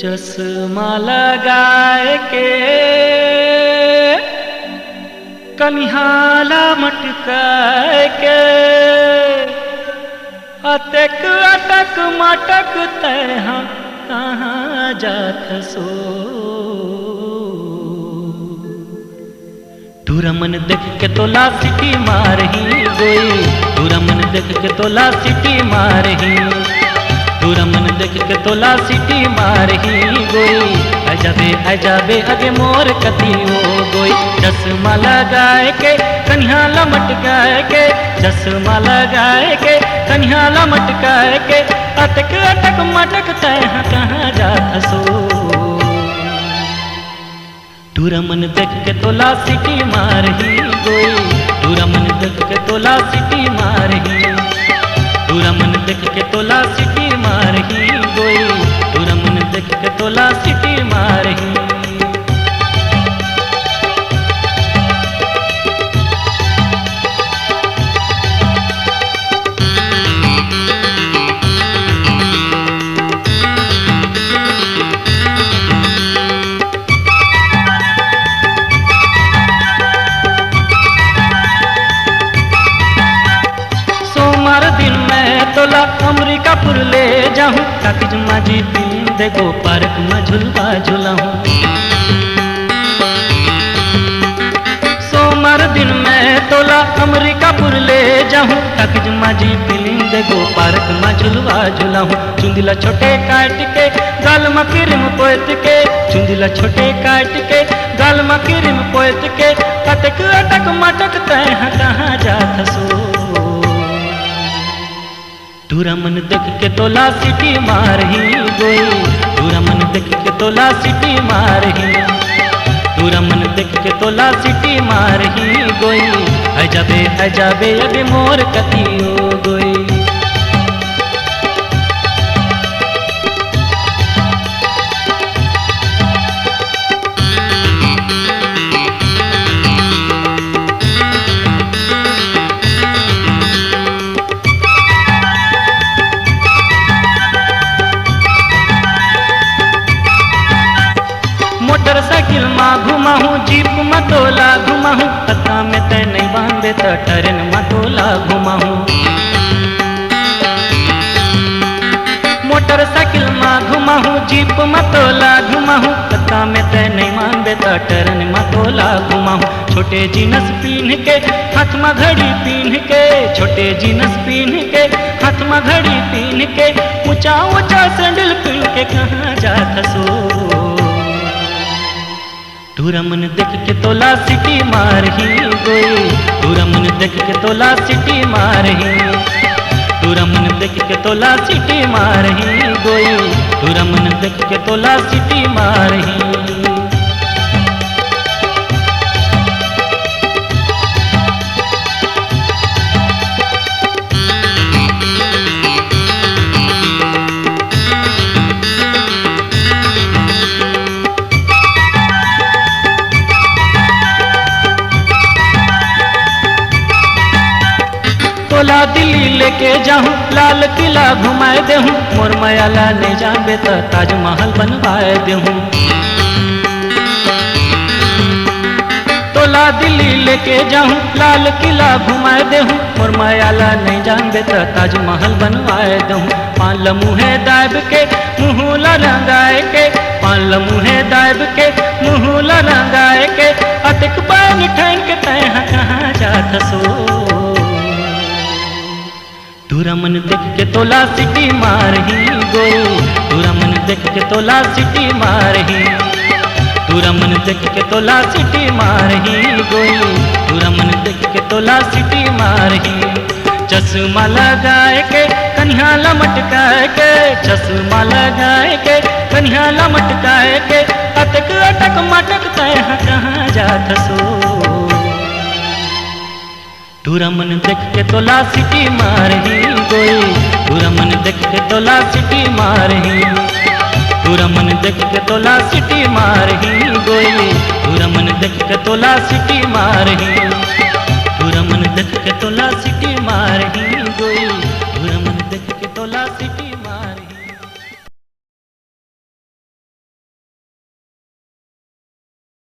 चश्मा लगाए के कनिहाला मटकाए के अटक अटक मटक तैहा कहाँ जात सो। तूरा मन देख के तोला सिटी मारही गोई, तूरा मन देख के तोला सिटी मारही, तूरा मन देख के तोला सिटी मारही गोई। अजाबे अगे मोर कती हो गोई। चश्मा लगाए के कन्हाला मटकाए के, चश्मा लगाए के कन्हाला मटकाए के अटक अटक मटक तैहा कहाँ जात सो। तूरा मन देख के तोला सिटी मारही गोई, तूरा मन देख के तोला सिटी मारही, तूरा मन देख के तोला सिटी मारही गोई, तूरा मन देख के तोला सिटी मारही। तोला अमरीकापुर ले जाऊं ताकि माझी पीन देखो पार्क में झुलवा झुलाऊं। सोमवार दिन में तोला अमरीकापुर ले जाऊं ताकि माझी पीन देखो पार्क में झुलवा झुलाऊं। चुंदिला छोटे काट के गाल में क्रीम पोत के, चुंदिला छोटे काट के गाल में क्रीम पोत के अटक अटक मटक तैहा कहाँ जात सो। तूरा मन देख के तोला सिटी मारही गोई, तूरा मन देख के तोला सिटी मारही, तूरा मन देख के तोला सिटी मारही गोई। अजाबे अगे मोर कती हो गोई। मोटरसाइकिल में घुमाऊं, जीप में तोला घुमाऊं, पता में तय नहीं बांधे तो ट्रेन में तोला घुमाऊं। मोटरसाइकिल में घुमाऊं, जीप में तोला घुमाऊं, पता में तय नहीं बांधे तो ट्रेन में तोला घुमाऊं। छोटे जीनस पहन के हाथ में घड़ी पहन के, छोटे जीनस पहन के हाथ में घड़ी पहन के ऊंचा ऊंचा सैंडल पहन के कहाँ जात सो। तूरा मन देख के तोला सिटी मारही गोई, तूरा मन देख के तोला सिटी मारही, तूरा मन देख के तोला सिटी मारही गोई, तूरा मन देख के तोला सिटी मारही। तोला दिल्ली लेके जाऊं, लाल किला घुमाए देहूं, मोर मयाला नहीं जाबे तो ताजमहल बनवाए देहूं। तोला दिल्ली लेके जाऊं, लाल किला घुमाए देहूं, मोर मयाला नहीं जाबे तो ताजमहल बनवाए देहूं। पान मुँहे दाब के मुँह रंगाए के, पान मुँहे दाब के मुँह रंगाए के अटक पान ठन के तैहा कहाँ जात सो। तूरा मन देख के तोला सिटी मारही गोई, तूरा मन देख के तोला सिटी मारही, तूरा मन देख के तोला सिटी मारही गोई, तूरा मन देख के तोला सिटी मारही। चश्मा लगाए के कन्हाला मटकाए के, चश्मा लगाए के कन्हाला मटकाए के अटक अटक मटक तैहा कहाँ जात सो। तूरा मन देख के तोला सिटी मारही गोई, तूरा मन देख के तोला सिटी मारही, तूरा मन देख के तोला सिटी मारही गोई, तूरा मन देख के तोला सिटी मारही, तूरा मन देख के तोला सिटी मारही गोई, तूरा मन देख के तोला सिटी